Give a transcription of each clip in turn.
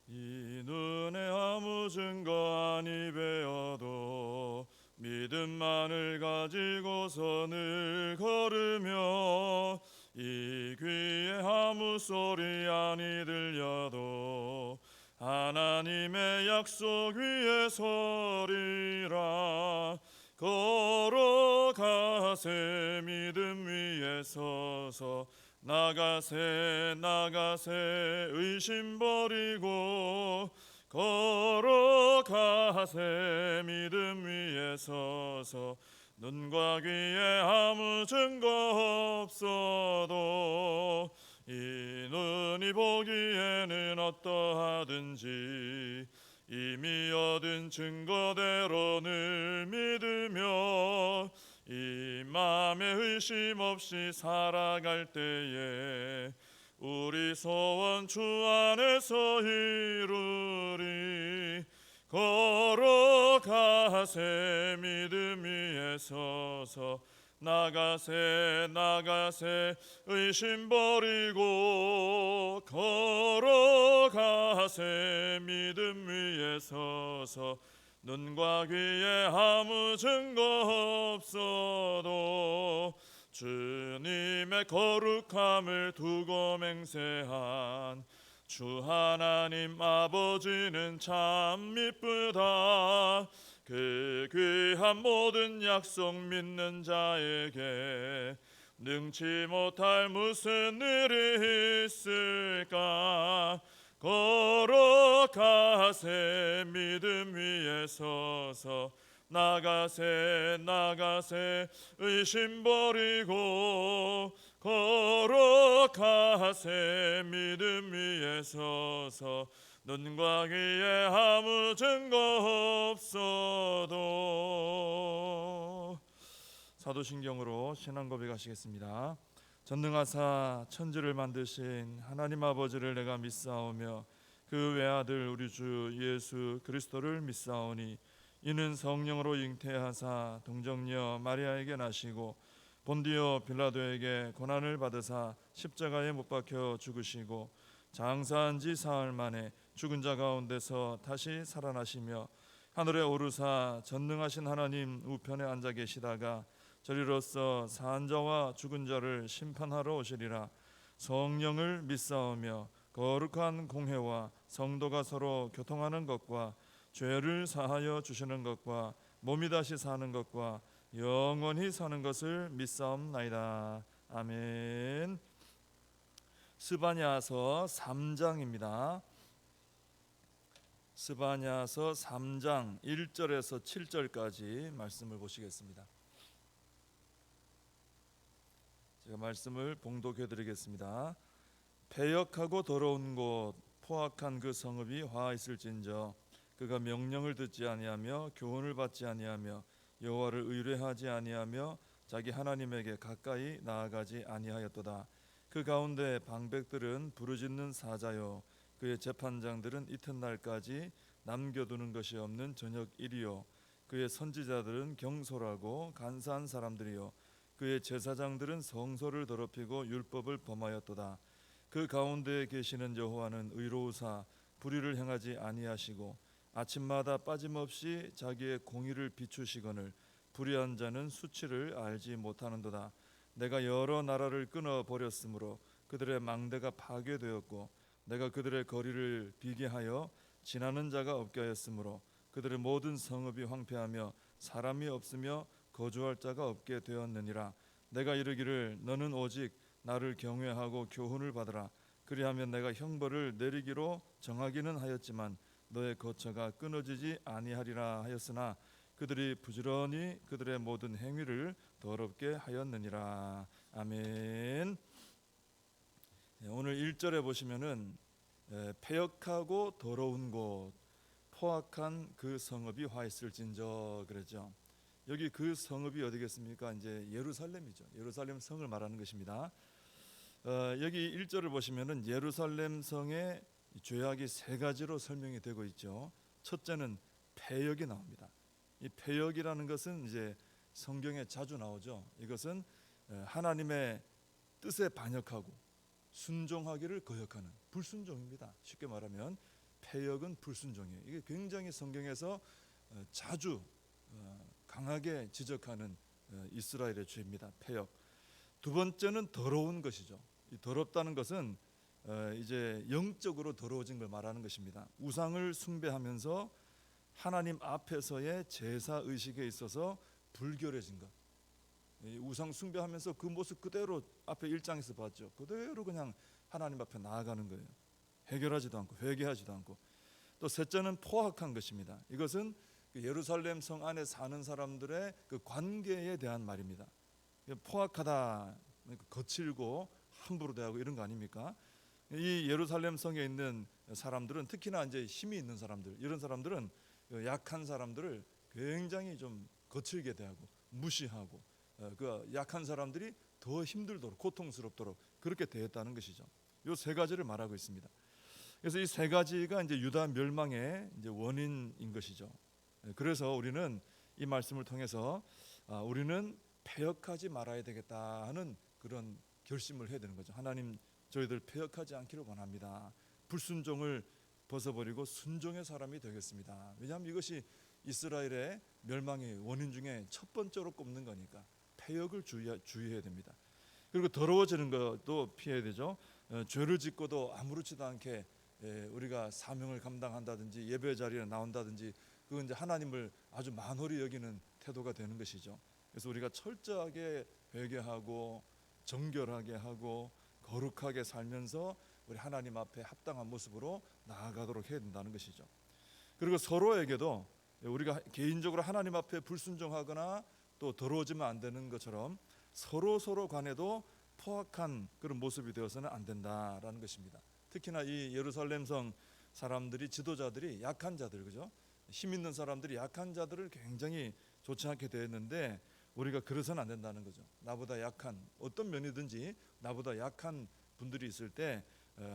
이 눈에 아무 증거 아니 배어도 믿음만을 가지고서 늘 걸으며 이 귀에 아무 소리 아니 들려도 하나님의 약속 위에 서리라. 걸어가세 믿음 위에 서서 나가세 의심 버리고 걸어가세 믿음 위에 서서 눈과 귀에 아무 증거 없어도 이 눈이 보기에는 어떠하든지 이미 얻은 증거대로 늘 믿으며 이 맘에 의심 없이 살아갈 때에 우리 소원 주 안에서 이루리. 걸어가세 믿음 위에 서서 나가세 의심 버리고 걸어가세 믿음 위에 서서 눈과 귀에 아무 증거 없어도 주님의 거룩함을 두고 맹세한 주 하나님 아버지는 참 미쁘다. 그 귀한 모든 약속 믿는 자에게 능치 못할 무슨 일이 있을까. 걸어가세 믿음 위에 서서 나가세 의심 버리고 걸어가세 믿음 위에 서서 눈과 귀에 아무 증거 없어도. 사도신경으로 신앙 고백하시겠습니다. 전능하사 천지를 만드신 하나님 아버지를 내가 믿사오며 그 외아들 우리 주 예수 그리스도를 믿사오니 이는 성령으로 잉태하사 동정녀 마리아에게 나시고 본디오 빌라도에게 고난을 받으사 십자가에 못 박혀 죽으시고 장사한 지 사흘 만에 죽은 자 가운데서 다시 살아나시며 하늘에 오르사 전능하신 하나님 우편에 앉아 계시다가 저리로서 산 자와 죽은 자를 심판하러 오시리라. 성령을 믿사오며 거룩한 공회와 성도가 서로 교통하는 것과 죄를 사하여 주시는 것과 몸이 다시 사는 것과 영원히 사는 것을 믿사옵나이다. 아멘. 스바냐서 3장입니다. 스바냐서 3장 1절에서 7절까지 말씀을 보시겠습니다. 제가 말씀을 봉독해 드리겠습니다. 패역하고 더러운 곳 포악한 그 성읍이 화 있을진저 그가 명령을 듣지 아니하며 교훈을 받지 아니하며 여호와를 의뢰하지 아니하며 자기 하나님에게 가까이 나아가지 아니하였도다. 그 가운데 방백들은 부르짖는 사자요 그의 재판장들은 이튿날까지 남겨두는 것이 없는 저녁일이요 그의 선지자들은 경솔하고 간사한 사람들이요 그의 제사장들은 성소를 더럽히고 율법을 범하였도다. 그 가운데에 계시는 여호와는 의로우사 불의를 행하지 아니하시고 아침마다 빠짐없이 자기의 공의를 비추시거늘 불의한 자는 수치를 알지 못하는도다. 내가 여러 나라를 끊어 버렸으므로 그들의 망대가 파괴되었고 내가 그들의 거리를 비게 하여 지나는 자가 없게 하였으므로 그들의 모든 성읍이 황폐하며 사람이 없으며 거주할 자가 없게 되었느니라. 내가 이르기를 너는 오직 나를 경외하고 교훈을 받으라. 그리하면 내가 형벌을 내리기로 정하기는 하였지만 너의 거처가 끊어지지 아니하리라 하였으나 그들이 부지런히 그들의 모든 행위를 더럽게 하였느니라. 아멘. 오늘 1절에 보시면은 패역하고 더러운 곳 포악한 그 성읍이 화 있을진저 그랬죠. 여기 그 성읍이 어디겠습니까? 이제 예루살렘이죠. 예루살렘 성을 말하는 것입니다. 여기 1절을 보시면은 예루살렘 성의 죄악이 세 가지로 설명이 되고 있죠. 첫째는 패역이 나옵니다. 이 패역이라는 것은 이제 성경에 자주 나오죠. 이것은 하나님의 뜻에 반역하고 순종하기를 거역하는 불순종입니다. 쉽게 말하면 패역은 불순종이에요. 이게 굉장히 성경에서 자주 강하게 지적하는 이스라엘의 죄입니다. 패역. 두 번째는 더러운 것이죠. 이 더럽다는 것은 이제 영적으로 더러워진 걸 말하는 것입니다. 우상을 숭배하면서 하나님 앞에서의 제사 의식에 있어서 불결해진 것. 우상 숭배하면서 그 모습 그대로 앞에 1장에서 봤죠. 그대로 그냥 하나님 앞에 나아가는 거예요. 해결하지도 않고 회개하지도 않고. 또 셋째는 포악한 것입니다. 이것은 예루살렘 성 안에 사는 사람들의 그 관계에 대한 말입니다. 포악하다, 거칠고 함부로 대하고 이런 거 아닙니까? 이 예루살렘 성에 있는 사람들은 특히나 이제 힘이 있는 사람들, 이런 사람들은 약한 사람들을 굉장히 좀 거칠게 대하고 무시하고 그 약한 사람들이 더 힘들도록 고통스럽도록 그렇게 대했다는 것이죠. 이 세 가지를 말하고 있습니다. 그래서 이 세 가지가 이제 유다 멸망의 이제 원인인 것이죠. 그래서 우리는 이 말씀을 통해서 우리는 패역하지 말아야 되겠다 하는 그런 결심을 해야 되는 거죠. 하나님, 저희들 패역하지 않기를 원합니다. 불순종을 벗어버리고 순종의 사람이 되겠습니다. 왜냐하면 이것이 이스라엘의 멸망의 원인 중에 첫 번째로 꼽는 거니까 패역을 주의해야 됩니다. 그리고 더러워지는 것도 피해야 되죠. 죄를 짓고도 아무렇지도 않게 우리가 사명을 감당한다든지 예배 자리에 나온다든지 그건 이제 하나님을 아주 만홀히 여기는 태도가 되는 것이죠. 그래서 우리가 철저하게 회개하고 정결하게 하고 거룩하게 살면서 우리 하나님 앞에 합당한 모습으로 나아가도록 해야 된다는 것이죠. 그리고 서로에게도 우리가 개인적으로 하나님 앞에 불순종하거나 또 더러워지면 안 되는 것처럼 서로 간에도 포악한 그런 모습이 되어서는 안 된다라는 것입니다. 특히나 이 예루살렘 성 사람들이, 지도자들이 약한 자들, 그죠? 힘 있는 사람들이 약한 자들을 굉장히 좋지 않게 되었는데 우리가 그래서는 안 된다는 거죠. 나보다 약한, 어떤 면이든지 나보다 약한 분들이 있을 때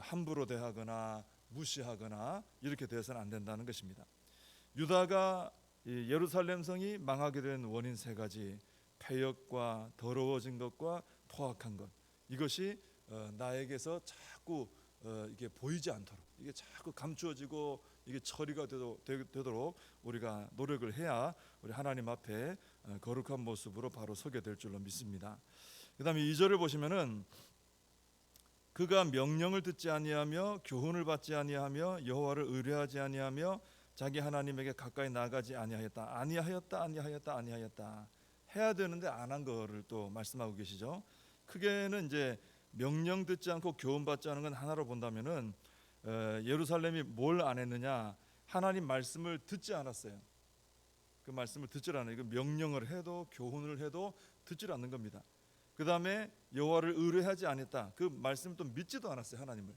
함부로 대하거나 무시하거나 이렇게 되어서는 안 된다는 것입니다. 유다가 이 예루살렘 성이 망하게 된 원인 세 가지, 패역과 더러워진 것과 포악한 것, 이것이 나에게서 자꾸 이게 보이지 않도록, 이게 자꾸 감추어지고 이게 처리가 되도록 우리가 노력을 해야 우리 하나님 앞에 거룩한 모습으로 바로 서게 될 줄로 믿습니다. 그 다음에 2절을 보시면은 그가 명령을 듣지 아니하며 교훈을 받지 아니하며 여호와를 의뢰하지 아니하며 자기 하나님에게 가까이 나가지 아니하였다. 해야 되는데 안 한 거를 또 말씀하고 계시죠. 크게는 이제 명령 듣지 않고 교훈 받지 않은 건 하나로 본다면은 예루살렘이 뭘 안 했느냐? 하나님 말씀을 듣지 않았어요. 그 말씀을 듣질 않아요. 그 명령을 해도 교훈을 해도 듣질 않는 겁니다. 그 다음에 여호와를 의뢰하지 않았다. 그 말씀을 또 믿지도 않았어요, 하나님을.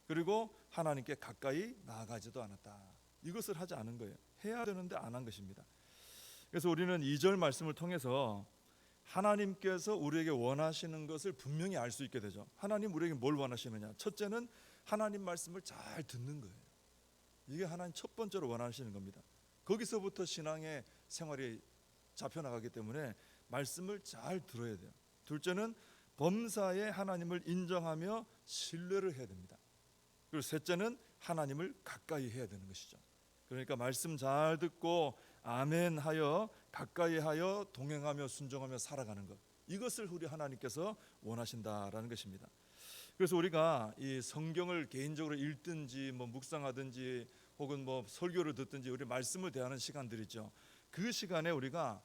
그리고 하나님께 가까이 나아가지도 않았다. 이것을 하지 않은 거예요. 해야 되는데 안 한 것입니다. 그래서 우리는 2절 말씀을 통해서 하나님께서 우리에게 원하시는 것을 분명히 알 수 있게 되죠. 하나님 우리에게 뭘 원하시느냐? 첫째는 하나님 말씀을 잘 듣는 거예요. 이게 하나님 첫 번째로 원하시는 겁니다. 거기서부터 신앙의 생활이 잡혀나가기 때문에 말씀을 잘 들어야 돼요. 둘째는 범사에 하나님을 인정하며 신뢰를 해야 됩니다. 그리고 셋째는 하나님을 가까이 해야 되는 것이죠. 그러니까 말씀 잘 듣고 아멘 하여 가까이 하여 동행하며 순종하며 살아가는 것, 이것을 우리 하나님께서 원하신다라는 것입니다. 그래서 우리가 이 성경을 개인적으로 읽든지 뭐 묵상하든지 혹은 뭐 설교를 듣든지 우리 말씀을 대하는 시간들이죠. 그 시간에 우리가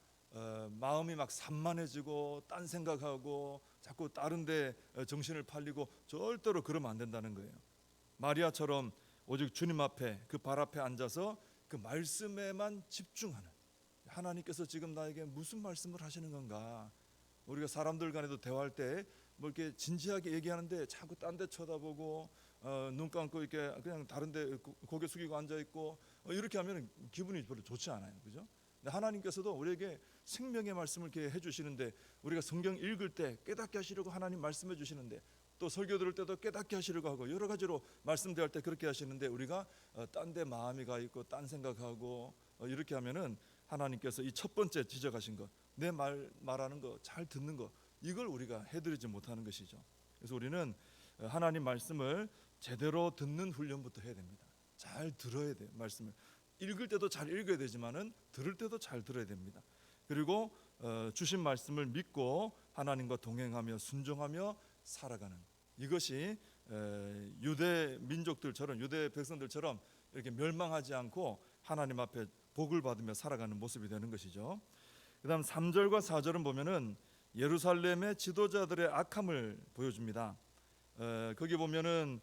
마음이 막 산만해지고 딴 생각하고 자꾸 다른 데 정신을 팔리고 절대로 그러면 안 된다는 거예요. 마리아처럼 오직 주님 앞에 그 발 앞에 앉아서 그 말씀에만 집중하는, 하나님께서 지금 나에게 무슨 말씀을 하시는 건가. 우리가 사람들 간에도 대화할 때 뭐 이렇게 진지하게 얘기하는데 자꾸 딴 데 쳐다보고 눈 감고 이렇게 그냥 다른 데 고개 숙이고 앉아 있고 이렇게 하면 기분이 별로 좋지 않아요. 그죠? 근데 하나님께서도 우리에게 생명의 말씀을 이렇게 해 주시는데, 우리가 성경 읽을 때 깨닫게 하시려고 하나님 말씀해 주시는데, 또 설교 들을 때도 깨닫게 하시려고 하고 여러 가지로 말씀 대할 때 그렇게 하시는데, 우리가 딴 데 마음이 가 있고 딴 생각하고 이렇게 하면은 하나님께서 이 첫 번째 지적하신 것, 내 말하는 거 잘 듣는 거, 이걸 우리가 해드리지 못하는 것이죠. 그래서 우리는 하나님 말씀을 제대로 듣는 훈련부터 해야 됩니다. 잘 들어야 돼요. 말씀을 읽을 때도 잘 읽어야 되지만은 들을 때도 잘 들어야 됩니다. 그리고 주신 말씀을 믿고 하나님과 동행하며 순종하며 살아가는 이것이 유대 민족들처럼 유대 백성들처럼 이렇게 멸망하지 않고 하나님 앞에 복을 받으며 살아가는 모습이 되는 것이죠. 그다음 3절과 4절은 보면은 예루살렘의 지도자들의 악함을 보여줍니다. 거기 보면은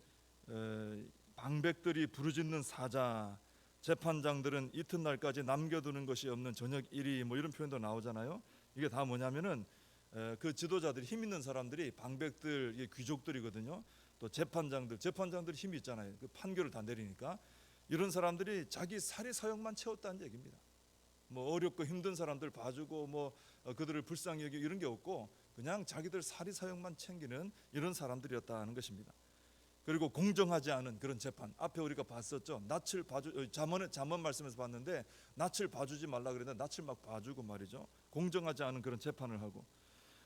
방백들이 부르짖는 사자, 재판장들은 이튿날까지 남겨두는 것이 없는 저녁 1위 뭐 이런 표현도 나오잖아요. 이게 다 뭐냐면은 그 지도자들이 힘 있는 사람들이 방백들, 귀족들이거든요. 또 재판장들이 힘이 있잖아요. 그 판결을 다 내리니까 이런 사람들이 자기 사리 사욕만 채웠다는 얘기입니다. 뭐 어렵고 힘든 사람들 봐주고 뭐 그들을 불쌍히 여기고 이런 게 없고 그냥 자기들 사리 사욕만 챙기는 이런 사람들이었다는 것입니다. 그리고 공정하지 않은 그런 재판, 앞에 우리가 봤었죠. 낯을 봐주 잠언 말씀에서 봤는데 낯을 봐주지 말라 그랬는데 낯을 막 봐주고 말이죠. 공정하지 않은 그런 재판을 하고,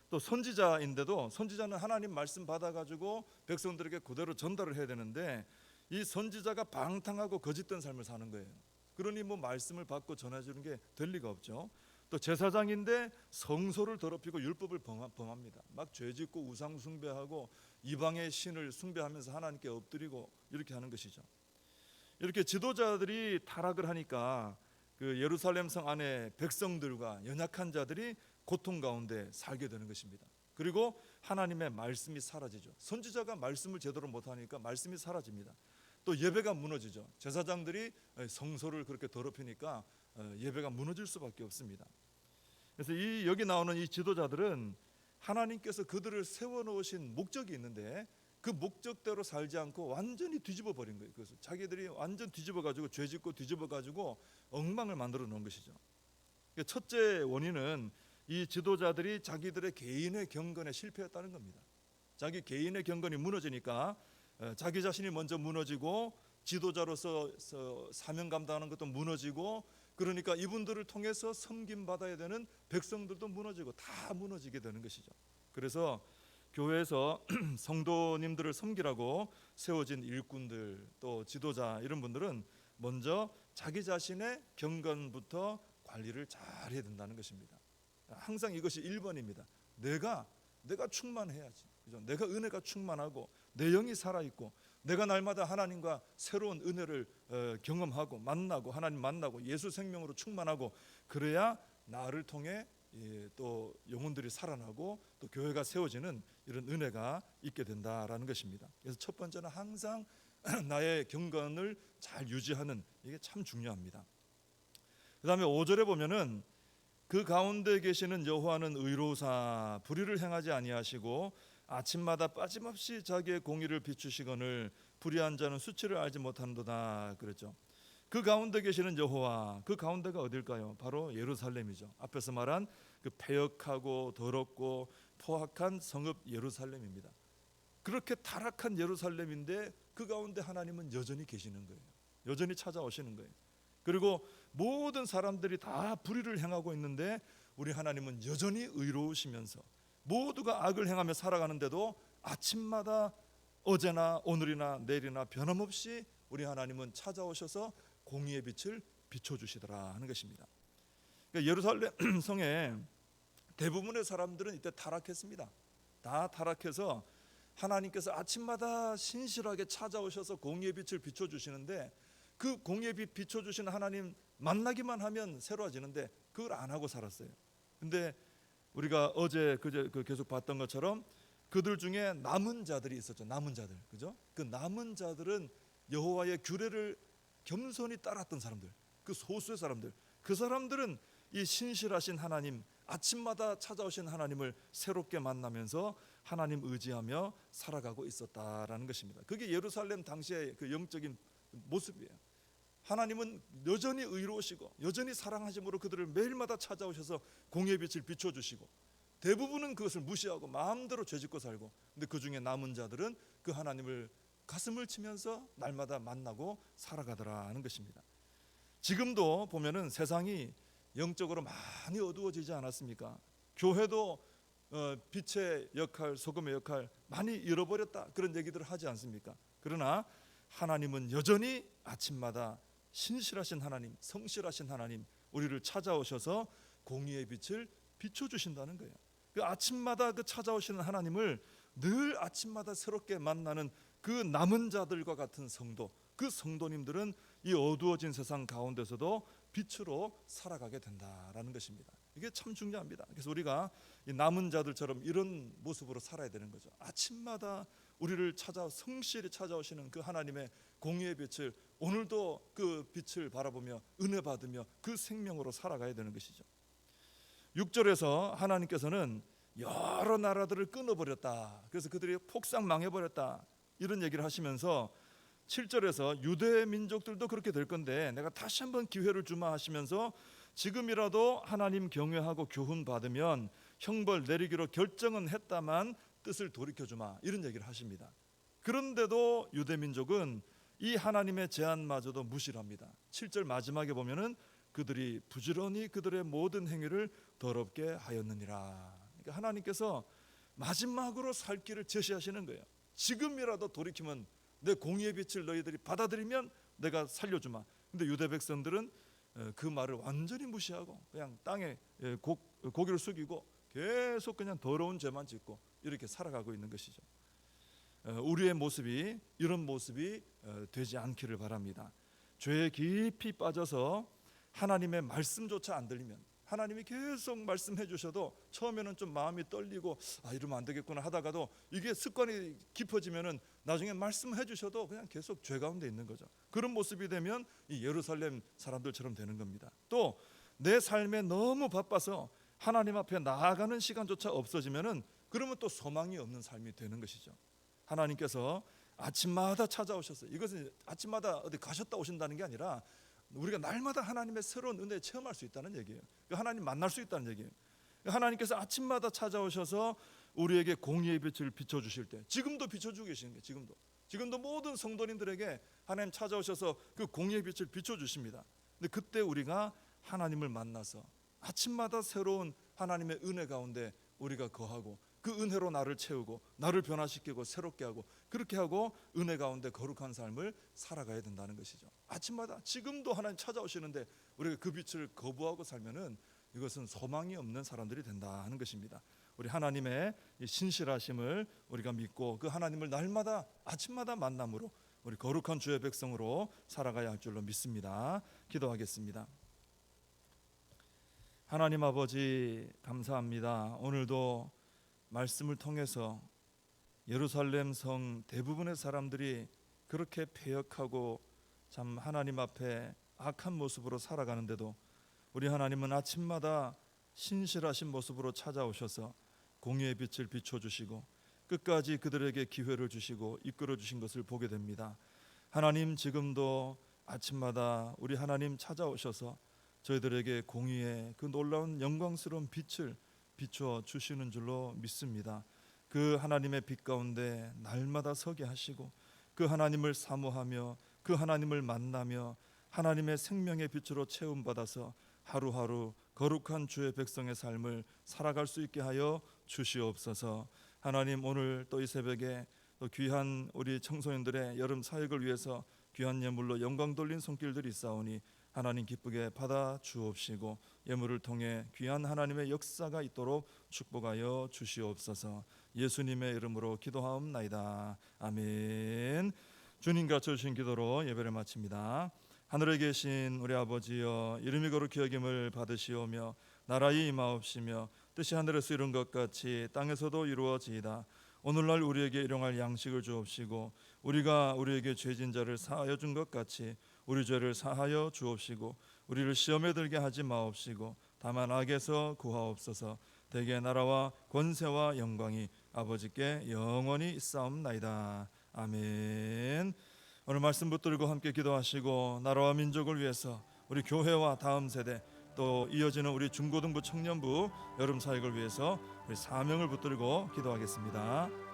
또 선지자인데도 선지자는 하나님 말씀 받아가지고 백성들에게 그대로 전달을 해야 되는데 이 선지자가 방탕하고 거짓된 삶을 사는 거예요. 그러니 뭐 말씀을 받고 전해주는 게 될 리가 없죠. 또 제사장인데 성소를 더럽히고 율법을 범합니다. 막 죄짓고 우상 숭배하고 이방의 신을 숭배하면서 하나님께 엎드리고 이렇게 하는 것이죠. 이렇게 지도자들이 타락을 하니까 그 예루살렘 성 안에 백성들과 연약한 자들이 고통 가운데 살게 되는 것입니다. 그리고 하나님의 말씀이 사라지죠. 선지자가 말씀을 제대로 못하니까 말씀이 사라집니다. 또 예배가 무너지죠. 제사장들이 성소를 그렇게 더럽히니까 예배가 무너질 수밖에 없습니다. 그래서 여기 나오는 이 지도자들은 하나님께서 그들을 세워놓으신 목적이 있는데 그 목적대로 살지 않고 완전히 뒤집어 버린 거예요. 그래서 자기들이 완전 뒤집어가지고 죄짓고 뒤집어가지고 엉망을 만들어 놓은 것이죠. 첫째 원인은 이 지도자들이 자기들의 개인의 경건에 실패했다는 겁니다. 자기 개인의 경건이 무너지니까 자기 자신이 먼저 무너지고 지도자로서 사명 감당하는 것도 무너지고, 그러니까 이분들을 통해서 섬김 받아야 되는 백성들도 무너지고 다 무너지게 되는 것이죠. 그래서 교회에서 성도님들을 섬기라고 세워진 일꾼들 또 지도자 이런 분들은 먼저 자기 자신의 경건부터 관리를 잘 해야 된다는 것입니다. 항상 이것이 1번입니다. 내가 충만해야지. 그죠? 내가 은혜가 충만하고 내 영이 살아있고 내가 날마다 하나님과 새로운 은혜를 경험하고 만나고 하나님 만나고 예수 생명으로 충만하고 그래야 나를 통해 또 영혼들이 살아나고 또 교회가 세워지는 이런 은혜가 있게 된다라는 것입니다. 그래서 첫 번째는 항상 나의 경건을 잘 유지하는 이게 참 중요합니다. 그 다음에 5절에 보면은 그 가운데 계시는 여호와는 의로우사 불의를 행하지 아니하시고 아침마다 빠짐없이 자기의 공의를 비추시거늘 불의한 자는 수치를 알지 못하는도다 그랬죠. 그 가운데 계시는 여호와, 그 가운데가 어딜까요? 바로 예루살렘이죠. 앞에서 말한 그 패역하고 더럽고 포악한 성읍 예루살렘입니다. 그렇게 타락한 예루살렘인데 그 가운데 하나님은 여전히 계시는 거예요. 여전히 찾아오시는 거예요. 그리고 모든 사람들이 다 불의를 행하고 있는데 우리 하나님은 여전히 의로우시면서 모두가 악을 행하며 살아가는데도 아침마다 어제나 오늘이나 내일이나 변함없이 우리 하나님은 찾아오셔서 공의의 빛을 비춰주시더라 하는 것입니다. 그러니까 예루살렘 성에 대부분의 사람들은 이때 타락했습니다. 다 타락해서 하나님께서 아침마다 신실하게 찾아오셔서 공의의 빛을 비춰주시는데 그 공의의 빛 비춰주시는 하나님 만나기만 하면 새로워지는데 그걸 안 하고 살았어요. 근데 우리가 어제 그제 계속 봤던 것처럼 그들 중에 남은 자들이 있었죠. 남은 자들, 그죠? 그 남은 자들은 여호와의 규례를 겸손히 따랐던 사람들, 그 소수의 사람들, 그 사람들은 이 신실하신 하나님, 아침마다 찾아오신 하나님을 새롭게 만나면서 하나님 의지하며 살아가고 있었다라는 것입니다. 그게 예루살렘 당시의 그 영적인 모습이에요. 하나님은 여전히 의로우시고 여전히 사랑하심으로 그들을 매일마다 찾아오셔서 공의의 빛을 비춰주시고 대부분은 그것을 무시하고 마음대로 죄짓고 살고, 근데 그 중에 남은 자들은 그 하나님을 가슴을 치면서 날마다 만나고 살아가더라 하는 것입니다. 지금도 보면은 세상이 영적으로 많이 어두워지지 않았습니까? 교회도 빛의 역할, 소금의 역할 많이 잃어버렸다 그런 얘기들을 하지 않습니까? 그러나 하나님은 여전히 아침마다 신실하신 하나님, 성실하신 하나님, 우리를 찾아오셔서 공의의 빛을 비춰주신다는 거예요. 그 아침마다 그 찾아오시는 하나님을 늘 아침마다 새롭게 만나는 그 남은 자들과 같은 성도, 그 성도님들은 이 어두워진 세상 가운데서도 빛으로 살아가게 된다라는 것입니다. 이게 참 중요합니다. 그래서 우리가 이 남은 자들처럼 이런 모습으로 살아야 되는 거죠. 아침마다 우리를 성실히 찾아오시는 그 하나님의 공의의 빛을 오늘도 그 빛을 바라보며 은혜 받으며 그 생명으로 살아가야 되는 것이죠. 6절에서 하나님께서는 여러 나라들을 끊어버렸다, 그래서 그들이 폭삭 망해버렸다, 이런 얘기를 하시면서 7절에서 유대 민족들도 그렇게 될 건데 내가 다시 한번 기회를 주마 하시면서 지금이라도 하나님 경외하고 교훈 받으면 형벌 내리기로 결정은 했다만 뜻을 돌이켜주마, 이런 얘기를 하십니다. 그런데도 유대 민족은 이 하나님의 제안마저도 무시를 합니다. 7절 마지막에 보면은 그들이 부지런히 그들의 모든 행위를 더럽게 하였느니라. 그러니까 하나님께서 마지막으로 살 길을 제시하시는 거예요. 지금이라도 돌이키면 내 공의의 빛을 너희들이 받아들이면 내가 살려주마. 근데 유대 백성들은 그 말을 완전히 무시하고 그냥 땅에 고개를 숙이고 계속 그냥 더러운 죄만 짓고 이렇게 살아가고 있는 것이죠. 우리의 모습이 이런 모습이 되지 않기를 바랍니다. 죄에 깊이 빠져서 하나님의 말씀조차 안 들리면, 하나님이 계속 말씀해 주셔도 처음에는 좀 마음이 떨리고 이러면 안 되겠구나 하다가도 이게 습관이 깊어지면은 나중에 말씀해 주셔도 그냥 계속 죄 가운데 있는 거죠. 그런 모습이 되면 이 예루살렘 사람들처럼 되는 겁니다. 또 내 삶에 너무 바빠서 하나님 앞에 나아가는 시간조차 없어지면은 그러면 또 소망이 없는 삶이 되는 것이죠. 하나님께서 아침마다 찾아오셨어요. 이것은 아침마다 어디 가셨다 오신다는 게 아니라 우리가 날마다 하나님의 새로운 은혜에 체험할 수 있다는 얘기예요. 하나님 만날 수 있다는 얘기예요. 하나님께서 아침마다 찾아오셔서 우리에게 공의의 빛을 비춰주실 때, 지금도 비춰주고 계시는 거예요. 지금도 모든 성도님들에게 하나님 찾아오셔서 그 공의의 빛을 비춰주십니다. 근데 그때 우리가 하나님을 만나서 아침마다 새로운 하나님의 은혜 가운데 우리가 거하고 그 은혜로 나를 채우고 나를 변화시키고 새롭게 하고 그렇게 하고 은혜 가운데 거룩한 삶을 살아가야 된다는 것이죠. 아침마다 지금도 하나님 찾아오시는데 우리가 그 빛을 거부하고 살면은 이것은 소망이 없는 사람들이 된다 하는 것입니다. 우리 하나님의 신실하심을 우리가 믿고 그 하나님을 날마다 아침마다 만남으로 우리 거룩한 주의 백성으로 살아가야 할 줄로 믿습니다. 기도하겠습니다. 하나님 아버지 감사합니다. 오늘도 말씀을 통해서 예루살렘 성 대부분의 사람들이 그렇게 패역하고 참 하나님 앞에 악한 모습으로 살아가는데도 우리 하나님은 아침마다 신실하신 모습으로 찾아오셔서 공의의 빛을 비춰주시고 끝까지 그들에게 기회를 주시고 이끌어 주신 것을 보게 됩니다. 하나님 지금도 아침마다 우리 하나님 찾아오셔서 저희들에게 공의의 그 놀라운 영광스러운 빛을 비춰 주시는 줄로 믿습니다. 그 하나님의 빛 가운데 날마다 서게 하시고 그 하나님을 사모하며 그 하나님을 만나며 하나님의 생명의 빛으로 채움받아서 하루하루 거룩한 주의 백성의 삶을 살아갈 수 있게 하여 주시옵소서. 하나님 오늘 또 이 새벽에 또 귀한 우리 청소년들의 여름 사역을 위해서 귀한 예물로 영광 돌린 손길들이 있사오니 하나님 기쁘게 받아 주옵시고 예물을 통해 귀한 하나님의 역사가 있도록 축복하여 주시옵소서. 예수님의 이름으로 기도하옵나이다. 아멘. 주님 가르쳐 주신 기도로 예배를 마칩니다. 하늘에 계신 우리 아버지여, 이름이 거룩히 여김을 받으시오며 나라의 임하옵시며 뜻이 하늘에서 이룬 것 같이 땅에서도 이루어지이다. 오늘날 우리에게 일용할 양식을 주옵시고 우리가 우리에게 죄진 자를 사하여 준 것 같이 우리 죄를 사하여 주옵시고 우리를 시험에 들게 하지 마옵시고 다만 악에서 구하옵소서. 대개 나라와 권세와 영광이 아버지께 영원히 있사옵나이다. 아멘. 오늘 말씀 붙들고 함께 기도하시고 나라와 민족을 위해서 우리 교회와 다음 세대 또 이어지는 우리 중고등부 청년부 여름 사역을 위해서 우리 사명을 붙들고 기도하겠습니다.